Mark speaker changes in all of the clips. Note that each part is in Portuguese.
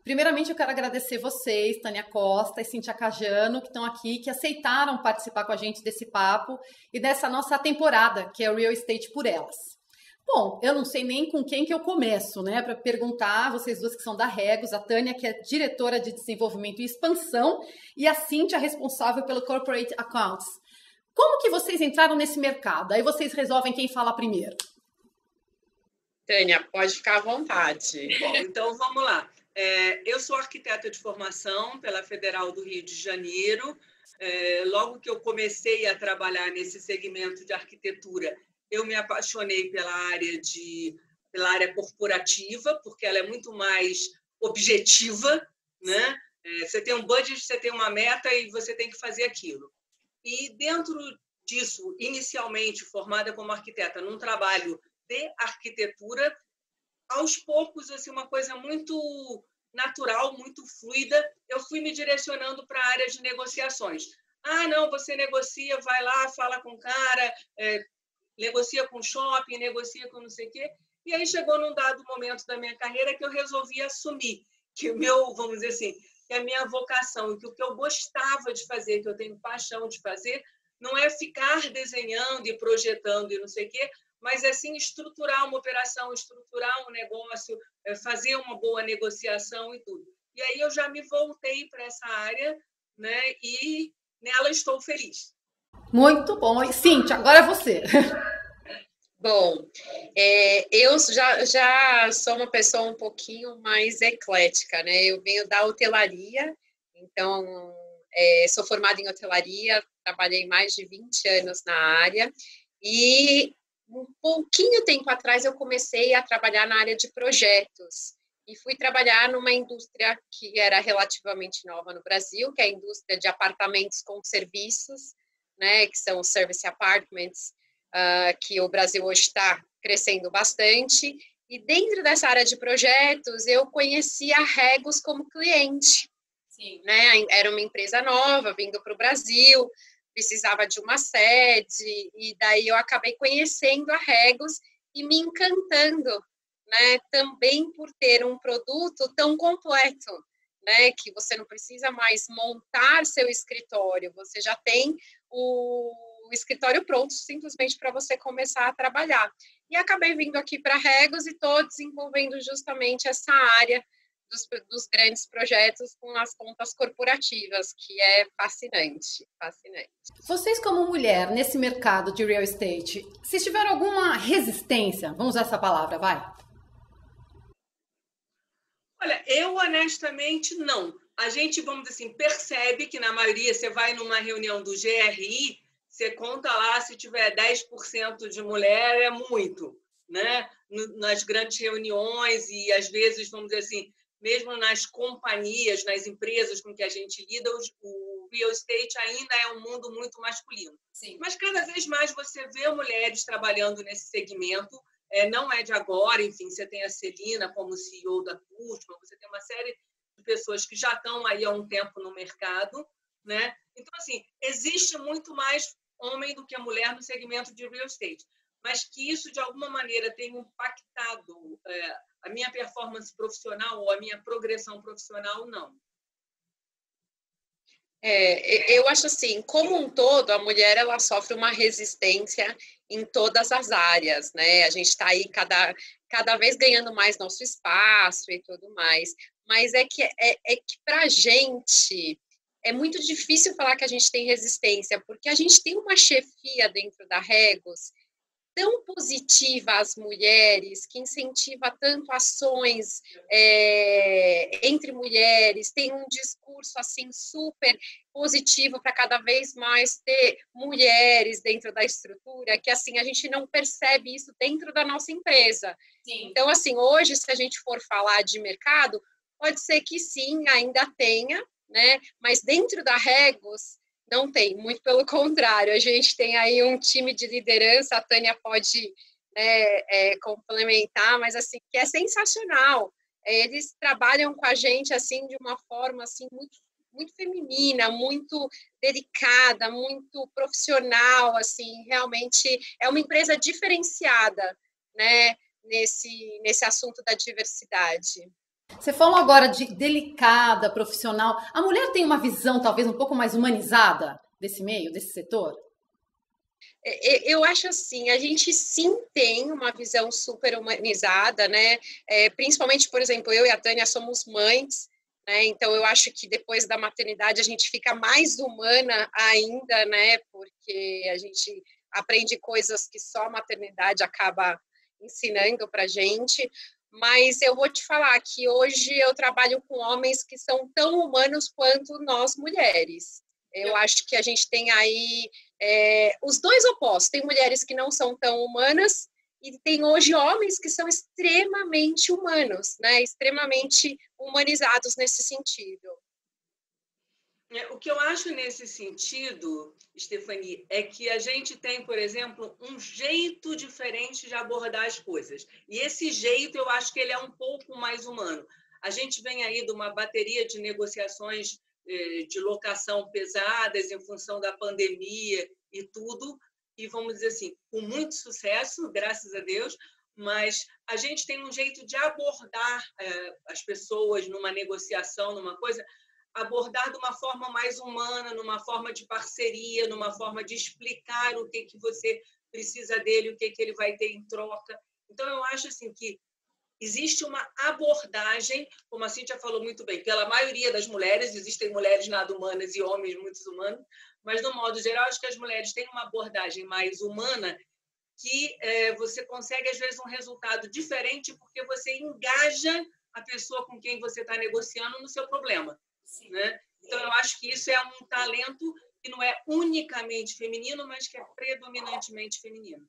Speaker 1: Primeiramente, eu quero agradecer vocês, Tânia Costa e Cíntia Cajano, que estão aqui, que aceitaram participar com a gente desse papo e dessa nossa temporada, que é o Real Estate por Elas. Bom, eu não sei nem com quem que eu começo, né, para perguntar, vocês duas que são da Regos, a Tânia, que é diretora de desenvolvimento e expansão, e a Cíntia, responsável pelo Corporate Accounts. Como que vocês entraram nesse mercado? Aí vocês resolvem quem fala primeiro.
Speaker 2: Tânia, pode ficar à vontade. Bom, então vamos lá. Eu sou arquiteta de formação pela Federal do Rio de Janeiro. Logo que eu comecei a trabalhar nesse segmento de arquitetura, eu me apaixonei pela área corporativa, porque ela é muito mais objetiva, né? Você tem um budget, você tem uma meta e você tem que fazer aquilo. E dentro disso, inicialmente formada como arquiteta num trabalho de arquitetura, aos poucos, assim, uma coisa muito natural, muito fluida, eu fui me direcionando para a área de negociações. Ah, não, você negocia, vai lá, fala com o cara, negocia com o shopping, negocia com não sei o quê. E aí chegou num dado momento da minha carreira que eu resolvi assumir que o meu, vamos dizer assim, que a minha vocação, que o que eu gostava de fazer, que eu tenho paixão de fazer, não é ficar desenhando e projetando e não sei o quê, mas assim estruturar uma operação, estruturar um negócio, fazer uma boa negociação e tudo. E aí eu já me voltei para essa área, né? E nela estou feliz.
Speaker 1: Muito bom. E Cíntia, agora é você.
Speaker 3: Bom, eu já sou uma pessoa um pouquinho mais eclética, né? Eu venho da hotelaria, então sou formada em hotelaria, trabalhei mais de 20 anos na área e um pouquinho tempo atrás eu comecei a trabalhar na área de projetos e fui trabalhar numa indústria que era relativamente nova no Brasil, que é a indústria de apartamentos com serviços, né? Que são service apartments, que o Brasil hoje está crescendo bastante. E dentro dessa área de projetos, eu conheci a Regos como cliente. Sim. Né? Era uma empresa nova, vindo para o Brasil, precisava de uma sede, e daí eu acabei conhecendo a Regos e me encantando, né? Também por ter um produto tão completo, né? Que você não precisa mais montar seu escritório, você já tem o escritório pronto simplesmente para você começar a trabalhar. E acabei vindo aqui para a Regos e estou desenvolvendo justamente essa área dos grandes projetos com as contas corporativas, que é fascinante, fascinante.
Speaker 1: Vocês, como mulher, nesse mercado de real estate, vocês tiveram alguma resistência? Vamos usar essa palavra, vai.
Speaker 2: Olha, eu honestamente não. A gente, vamos dizer assim, percebe que na maioria, você vai numa reunião do GRI, você conta lá, se tiver 10% de mulher, é muito, né? Nas grandes reuniões e, às vezes, vamos dizer assim, mesmo nas companhias, nas empresas com que a gente lida, o real estate ainda é um mundo muito masculino. Sim. Mas cada vez mais você vê mulheres trabalhando nesse segmento, não é de agora, enfim, você tem a Celina como CEO da Cusma, você tem uma série de pessoas que já estão aí há um tempo no mercado, né? Então, assim, existe muito mais homem do que mulher no segmento de real estate, mas que isso, de alguma maneira, tem impactado a minha performance profissional ou a minha progressão profissional, não.
Speaker 3: Eu acho assim, como um todo, a mulher ela sofre uma resistência em todas as áreas, né? A gente está aí cada vez ganhando mais nosso espaço e tudo mais, mas é que para a gente é muito difícil falar que a gente tem resistência, porque a gente tem uma chefia dentro da Regos tão positiva às mulheres, que incentiva tanto ações entre mulheres, tem um discurso assim super positivo para cada vez mais ter mulheres dentro da estrutura, que assim a gente não percebe isso dentro da nossa empresa. Sim. Então, assim, hoje, se a gente for falar de mercado, pode ser que sim, ainda tenha, né? Mas dentro da Regos, não tem, muito pelo contrário, a gente tem aí um time de liderança, a Tânia pode complementar, mas assim, que é sensacional. Eles trabalham com a gente assim de uma forma assim muito, muito feminina, muito delicada, muito profissional, assim, realmente é uma empresa diferenciada, né, nesse assunto da diversidade.
Speaker 1: Você falou agora de delicada, profissional. A mulher tem uma visão talvez um pouco mais humanizada desse meio, desse setor?
Speaker 3: Eu acho assim, a gente sim tem uma visão super humanizada, né? Principalmente, por exemplo, eu e a Tânia somos mães, né? Então eu acho que depois da maternidade a gente fica mais humana ainda, né? Porque a gente aprende coisas que só a maternidade acaba ensinando para gente. Mas eu vou te falar que hoje eu trabalho com homens que são tão humanos quanto nós mulheres. Eu acho que a gente tem aí os dois opostos. Tem mulheres que não são tão humanas e tem hoje homens que são extremamente humanos, né? Extremamente humanizados nesse sentido.
Speaker 2: O que eu acho nesse sentido, Stephanie, é que a gente tem, por exemplo, um jeito diferente de abordar as coisas. E esse jeito, eu acho que ele é um pouco mais humano. A gente vem aí de uma bateria de negociações de locação pesadas em função da pandemia e tudo, e vamos dizer assim, com muito sucesso, graças a Deus, mas a gente tem um jeito de abordar as pessoas numa negociação, numa coisa, abordar de uma forma mais humana, numa forma de parceria, numa forma de explicar o que você precisa dele, o que ele vai ter em troca. Então, eu acho assim que existe uma abordagem, como a Cíntia falou muito bem, pela maioria das mulheres, existem mulheres nada humanas e homens muito humanos, mas, no modo geral, acho que as mulheres têm uma abordagem mais humana que você consegue, às vezes, um resultado diferente porque você engaja a pessoa com quem você está negociando no seu problema. Né? Então, eu acho que isso é um talento que não é unicamente feminino, mas que é predominantemente feminino.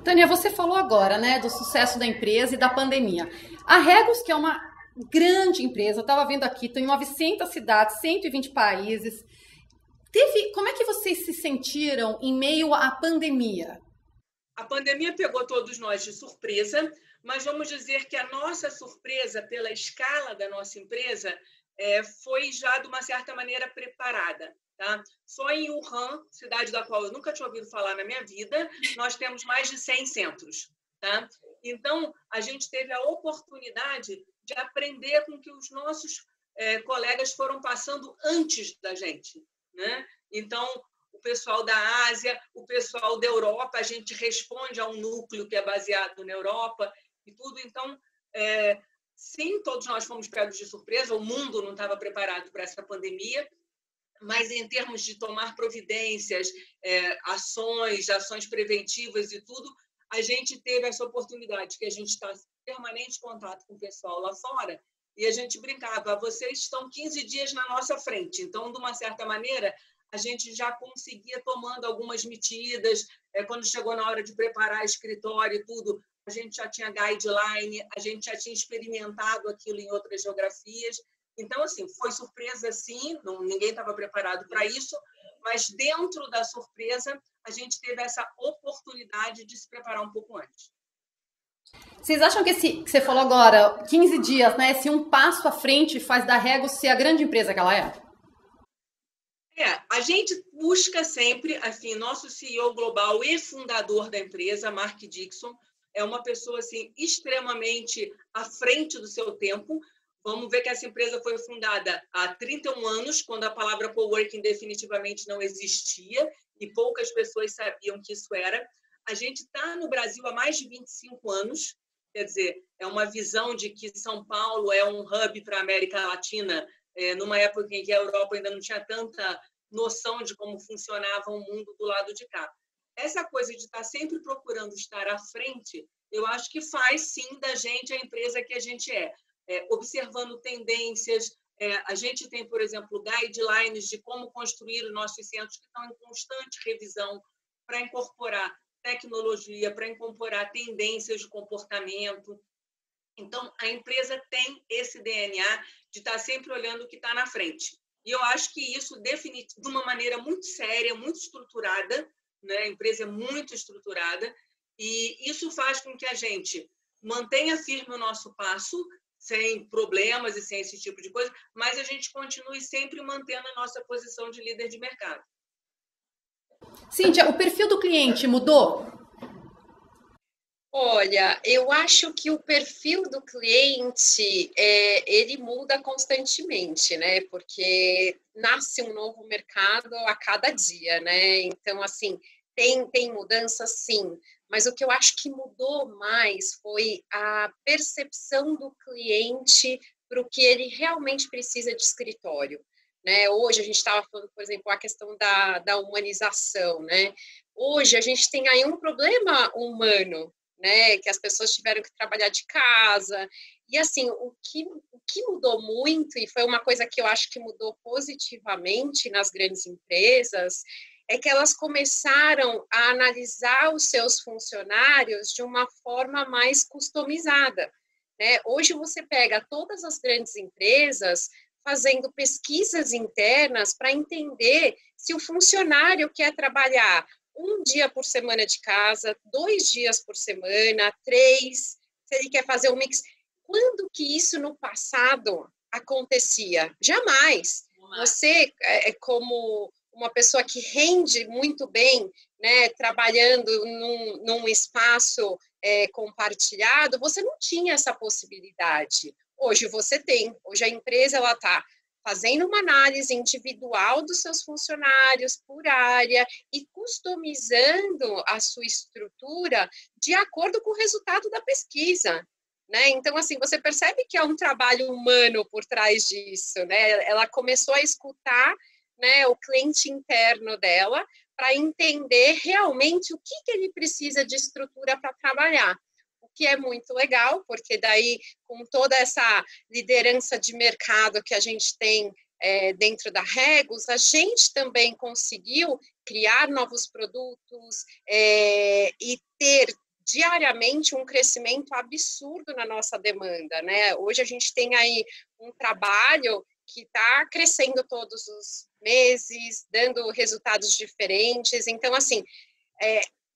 Speaker 1: Tânia, você falou agora, né, do sucesso da empresa e da pandemia. A Regus, que é uma grande empresa, eu estava vendo aqui, tem 900 cidades, 120 países. Como é que vocês se sentiram em meio à pandemia?
Speaker 2: A pandemia pegou todos nós de surpresa, mas vamos dizer que a nossa surpresa, pela escala da nossa empresa, foi já, de uma certa maneira, preparada. Tá? Só em Wuhan, cidade da qual eu nunca tinha ouvido falar na minha vida, nós temos mais de 100 centros. Tá? Então, a gente teve a oportunidade de aprender com que os nossos colegas foram passando antes da gente. Né? Então, o pessoal da Ásia, o pessoal da Europa, a gente responde a um núcleo que é baseado na Europa e tudo. Então, sim, todos nós fomos pegos de surpresa, o mundo não estava preparado para essa pandemia, mas em termos de tomar providências, ações preventivas e tudo, a gente teve essa oportunidade, que a gente está em permanente contato com o pessoal lá fora, e a gente brincava, vocês estão 15 dias na nossa frente, então, de uma certa maneira, a gente já conseguia tomando algumas medidas, quando chegou na hora de preparar escritório e tudo, a gente já tinha guideline, a gente já tinha experimentado aquilo em outras geografias. Então, assim, foi surpresa, sim, ninguém estava preparado para isso, mas dentro da surpresa, a gente teve essa oportunidade de se preparar um pouco antes.
Speaker 1: Vocês acham que que você falou agora, 15 dias, né? Esse um passo à frente faz da Regus ser a grande empresa que ela é?
Speaker 2: A gente busca sempre, assim, nosso CEO global e fundador da empresa, Mark Dixon, é uma pessoa assim, extremamente à frente do seu tempo. Vamos ver que essa empresa foi fundada há 31 anos, quando a palavra coworking definitivamente não existia e poucas pessoas sabiam que isso era. A gente está no Brasil há mais de 25 anos, quer dizer, é uma visão de que São Paulo é um hub para a América Latina, numa época em que a Europa ainda não tinha tanta noção de como funcionava o mundo do lado de cá. Essa coisa de estar sempre procurando estar à frente, eu acho que faz, sim, da gente a empresa que a gente é. Observando tendências, a gente tem, por exemplo, guidelines de como construir os nossos centros que estão em constante revisão para incorporar tecnologia, para incorporar tendências de comportamento. Então, a empresa tem esse DNA de estar sempre olhando o que está na frente. E eu acho que isso, de uma maneira muito séria, muito estruturada, né? A empresa é muito estruturada, e isso faz com que a gente mantenha firme o nosso passo, sem problemas e sem esse tipo de coisa, mas a gente continue sempre mantendo a nossa posição de líder de mercado.
Speaker 1: Cíntia, o perfil do cliente mudou?
Speaker 3: Olha, eu acho que o perfil do cliente, ele muda constantemente, né? Porque nasce um novo mercado a cada dia, né? Então, assim, tem mudança, sim. Mas o que eu acho que mudou mais foi a percepção do cliente para o que ele realmente precisa de escritório, né? Hoje a gente estava falando, por exemplo, a questão da humanização, né? Hoje a gente tem aí um problema humano, né, que as pessoas tiveram que trabalhar de casa, e assim, o que mudou muito, e foi uma coisa que eu acho que mudou positivamente nas grandes empresas, é que elas começaram a analisar os seus funcionários de uma forma mais customizada, né? Hoje você pega todas as grandes empresas fazendo pesquisas internas para entender se o funcionário quer trabalhar um dia por semana de casa, 2 dias por semana, 3, se ele quer fazer um mix. Quando que isso no passado acontecia? Jamais. Você, como uma pessoa que rende muito bem, né, trabalhando num espaço compartilhado, você não tinha essa possibilidade. Hoje você tem. Hoje a empresa ela está fazendo uma análise individual dos seus funcionários por área e customizando a sua estrutura de acordo com o resultado da pesquisa, né? Então, assim, você percebe que é um trabalho humano por trás disso, né? Ela começou a escutar, né, o cliente interno dela para entender realmente o que ele precisa de estrutura para trabalhar. Que é muito legal, porque daí, com toda essa liderança de mercado que a gente tem dentro da Regus, a gente também conseguiu criar novos produtos e ter diariamente um crescimento absurdo na nossa demanda, né? Hoje a gente tem aí um trabalho que está crescendo todos os meses, dando resultados diferentes. Então, assim,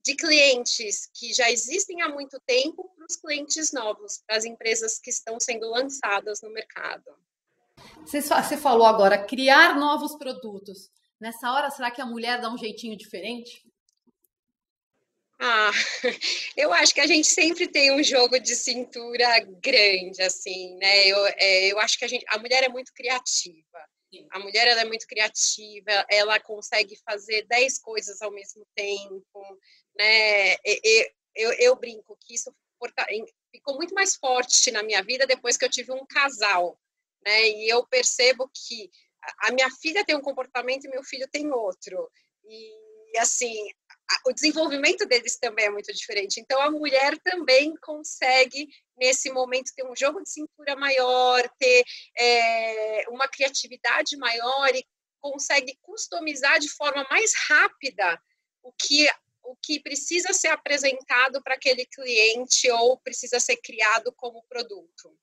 Speaker 3: de clientes que já existem há muito tempo para os clientes novos, para as empresas que estão sendo lançadas no mercado.
Speaker 1: Você falou agora, criar novos produtos. Nessa hora, será que a mulher dá um jeitinho diferente?
Speaker 3: Eu acho que a gente sempre tem um jogo de cintura grande, assim, né? Eu acho que a mulher é muito criativa. A mulher ela é muito criativa, ela consegue fazer 10 coisas ao mesmo tempo, né? Eu brinco que isso ficou muito mais forte na minha vida depois que eu tive um casal, né? E eu percebo que a minha filha tem um comportamento e meu filho tem outro. E, assim, o desenvolvimento deles também é muito diferente. Então, a mulher também consegue, nesse momento, ter um jogo de cintura maior, ter uma criatividade maior e consegue customizar de forma mais rápida o que precisa ser apresentado para aquele cliente ou precisa ser criado como produto.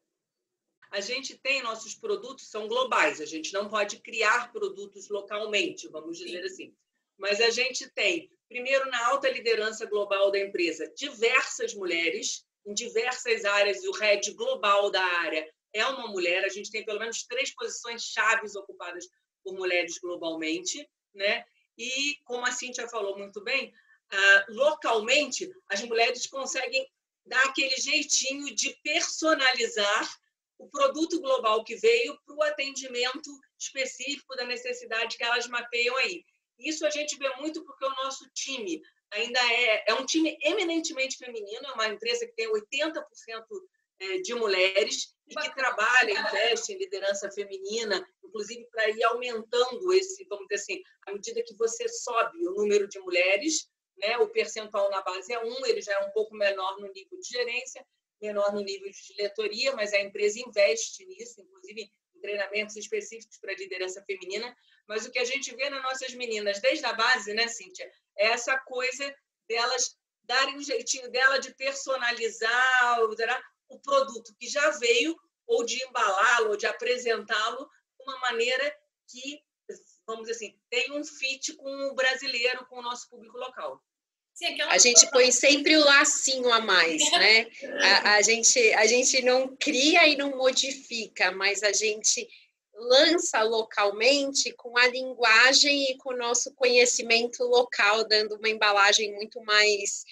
Speaker 2: A gente tem, nossos produtos são globais, a gente não pode criar produtos localmente, vamos dizer assim. Mas a gente tem, primeiro, na alta liderança global da empresa, diversas mulheres em diversas áreas, e o head global da área é uma mulher. A gente tem pelo menos 3 posições chaves ocupadas por mulheres globalmente, né? E, como a Cíntia falou muito bem, localmente, as mulheres conseguem dar aquele jeitinho de personalizar o produto global que veio para o atendimento específico da necessidade que elas mapeiam aí. Isso a gente vê muito porque o nosso time ainda é um time eminentemente feminino, é uma empresa que tem 80% de mulheres e que trabalha, investe em liderança feminina, inclusive para ir aumentando esse, vamos dizer assim, à medida que você sobe o número de mulheres, né, o percentual na base é 1, ele já é um pouco menor no nível de gerência, menor no nível de diretoria, mas a empresa investe nisso, inclusive em treinamentos específicos para liderança feminina. Mas o que a gente vê nas nossas meninas, desde a base, né, Cíntia, é essa coisa delas darem um jeitinho dela de personalizar o produto que já veio, ou de embalá-lo, ou de apresentá-lo de uma maneira que, vamos dizer assim, tem um fit com o brasileiro, com o nosso público local.
Speaker 3: Sim, a gente põe sempre o lacinho a mais, né? A gente não cria e não modifica, mas a gente lança localmente com a linguagem e com o nosso conhecimento local, dando uma embalagem muito mais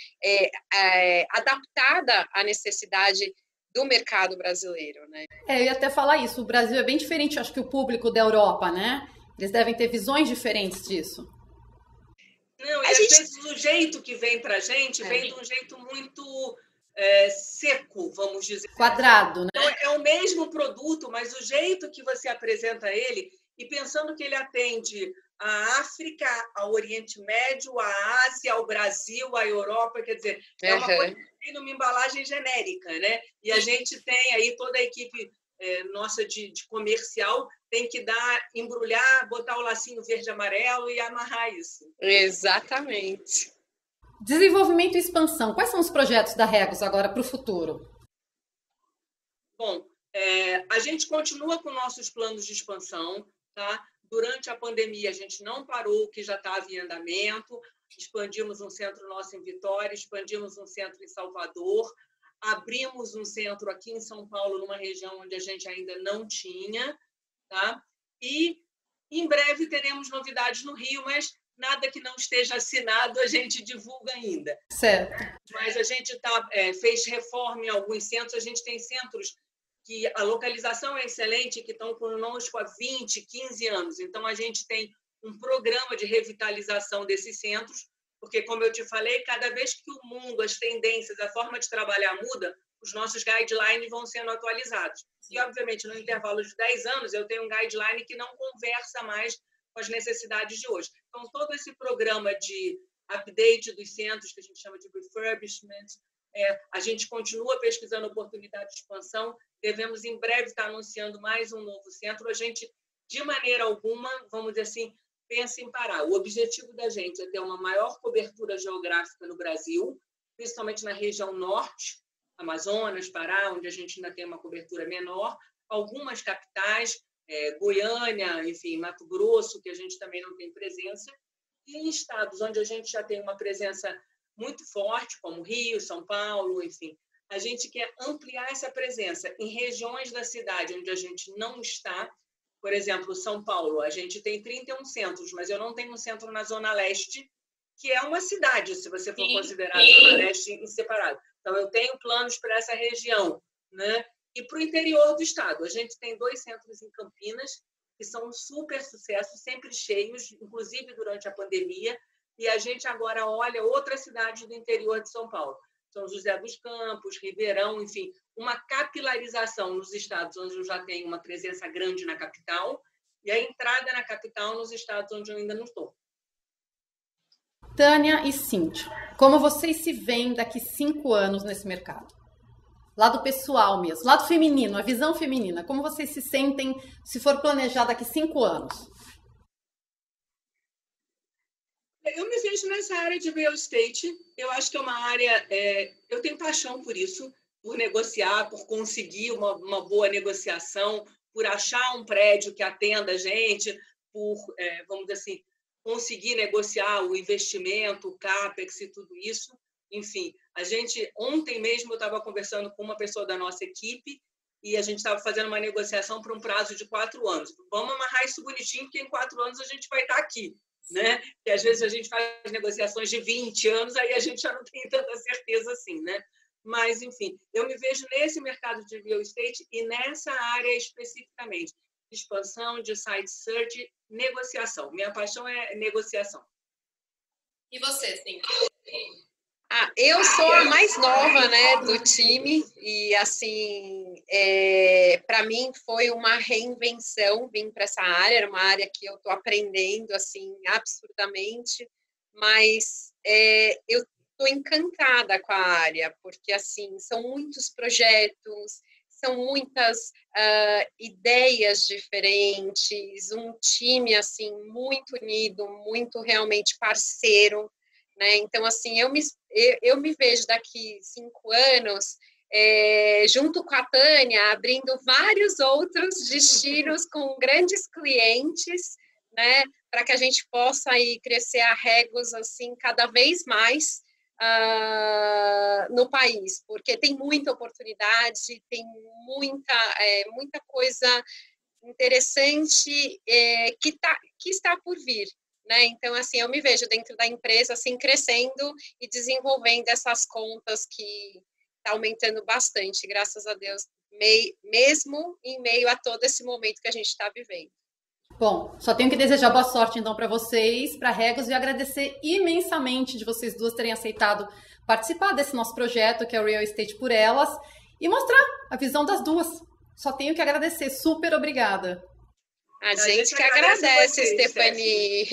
Speaker 3: adaptada à necessidade do mercado brasileiro, né?
Speaker 1: Eu ia até falar isso, o Brasil é bem diferente, acho que o público da Europa, né? Eles devem ter visões diferentes disso.
Speaker 2: Não, e às vezes o jeito que vem para a gente vem de um jeito muito seco, vamos dizer.
Speaker 1: Quadrado, né?
Speaker 2: Então, é o mesmo produto, mas o jeito que você apresenta ele, e pensando que ele atende a África, ao Oriente Médio, a Ásia, ao Brasil, à Europa, quer dizer, é uma coisa que tem numa embalagem genérica, né? E a gente tem aí toda a equipe nossa de comercial tem que embrulhar, botar o lacinho verde e amarelo e amarrar isso.
Speaker 3: Exatamente.
Speaker 1: Desenvolvimento e expansão. Quais são os projetos da Regus agora para o futuro?
Speaker 2: Bom, a gente continua com nossos planos de expansão, tá? Durante a pandemia, a gente não parou o que já estava em andamento, expandimos um centro nosso em Vitória, expandimos um centro em Salvador, abrimos um centro aqui em São Paulo, numa região onde a gente ainda não tinha, tá? E em breve teremos novidades no Rio, mas nada que não esteja assinado a gente divulga ainda.
Speaker 1: Certo.
Speaker 2: Mas a gente fez reforma em alguns centros, a gente tem centros que a localização é excelente, que estão conosco há 20, 15 anos. Então, a gente tem um programa de revitalização desses centros, porque, como eu te falei, cada vez que o mundo, as tendências, a forma de trabalhar muda, os nossos guidelines vão sendo atualizados. E, obviamente, no intervalo de 10 anos, eu tenho um guideline que não conversa mais com as necessidades de hoje. Então, todo esse programa de update dos centros, que a gente chama de refurbishment, a gente continua pesquisando oportunidade de expansão, devemos em breve estar anunciando mais um novo centro. A gente, de maneira alguma, vamos dizer assim, pensa em parar. O objetivo da gente é ter uma maior cobertura geográfica no Brasil, principalmente na região norte, Amazonas, Pará, onde a gente ainda tem uma cobertura menor, algumas capitais, Goiânia, enfim, Mato Grosso, que a gente também não tem presença, e em estados onde a gente já tem uma presença muito forte, como Rio, São Paulo, enfim. A gente quer ampliar essa presença em regiões da cidade onde a gente não está. Por exemplo, São Paulo, a gente tem 31 centros, mas eu não tenho um centro na Zona Leste, que é uma cidade, se você for considerar a Zona Leste em separado. Então, eu tenho planos para essa região, né? E para o interior do estado. A gente tem 2 centros em Campinas, que são um super sucesso, sempre cheios, inclusive durante a pandemia, e a gente agora olha outras cidades do interior de São Paulo. São José dos Campos, Ribeirão, enfim, uma capilarização nos estados onde eu já tenho uma presença grande na capital e a entrada na capital nos estados onde eu ainda não estou.
Speaker 1: Tânia e Cíntia, como vocês se veem daqui 5 anos nesse mercado? Lado pessoal mesmo, lado feminino, a visão feminina. Como vocês se sentem se for planejar daqui 5 anos?
Speaker 2: Eu me vejo nessa área de real estate. Eu acho que é uma área... eu tenho paixão por isso, por negociar, por conseguir uma boa negociação, por achar um prédio que atenda a gente, por, vamos dizer assim, conseguir negociar o investimento, o CAPEX e tudo isso. Enfim, ontem mesmo eu estava conversando com uma pessoa da nossa equipe e a gente estava fazendo uma negociação por um prazo de 4 anos. Vamos amarrar isso bonitinho, porque em 4 anos a gente vai estar aqui, né? E às vezes a gente faz negociações de 20 anos, aí a gente já não tem tanta certeza assim, né? Mas, enfim, eu me vejo nesse mercado de real estate e nessa área especificamente, de expansão, de site search, negociação. Minha paixão é negociação.
Speaker 3: E você, sim? Eu sou a mais nova, né, do time e, assim, para mim foi uma reinvenção vir para essa área. Era uma área que eu estou aprendendo, assim, absurdamente, mas eu estou encantada com a área, porque, assim, são muitos projetos, são muitas ideias diferentes, um time, assim, muito unido, muito realmente parceiro, né? Então, assim, eu me vejo daqui 5 anos, junto com a Tânia, abrindo vários outros destinos com grandes clientes, né? Para que a gente possa aí crescer a Regus, assim, cada vez mais no país, porque tem muita oportunidade, tem muita coisa interessante que está por vir, né? Então, assim, eu me vejo dentro da empresa, assim, crescendo e desenvolvendo essas contas que está aumentando bastante, graças a Deus, mesmo em meio a todo esse momento que a gente está vivendo.
Speaker 1: Bom, só tenho que desejar boa sorte, então, para vocês, para Regos, e agradecer imensamente de vocês duas terem aceitado participar desse nosso projeto, que é o Real Estate por Elas, e mostrar a visão das duas. Só tenho que agradecer. Super obrigada.
Speaker 3: A gente que agradece, Stephanie,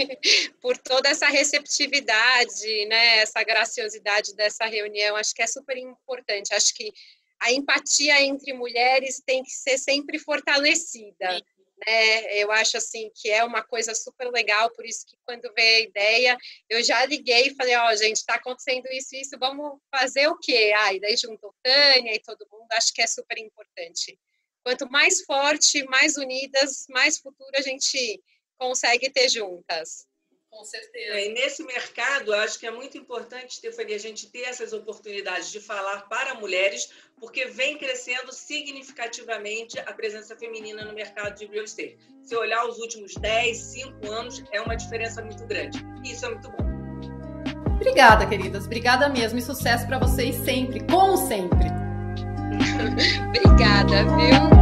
Speaker 3: por toda essa receptividade, né, essa graciosidade dessa reunião. Acho que é super importante. Acho que a empatia entre mulheres tem que ser sempre fortalecida. Né? Eu acho assim que é uma coisa super legal, por isso que quando veio a ideia, eu já liguei e falei, gente, está acontecendo isso, vamos fazer o quê? E daí juntou Tânia e todo mundo, acho que é super importante. Quanto mais forte, mais unidas, mais futuro a gente consegue ter juntas.
Speaker 2: Com certeza. E nesse mercado, acho que é muito importante, Stephanie, a gente ter essas oportunidades de falar para mulheres, porque vem crescendo significativamente a presença feminina no mercado de real estate. Se olhar os últimos 10, 5 anos, é uma diferença muito grande. E isso é muito bom.
Speaker 1: Obrigada, queridas. Obrigada mesmo. E sucesso para vocês sempre, como sempre.
Speaker 3: Obrigada, viu?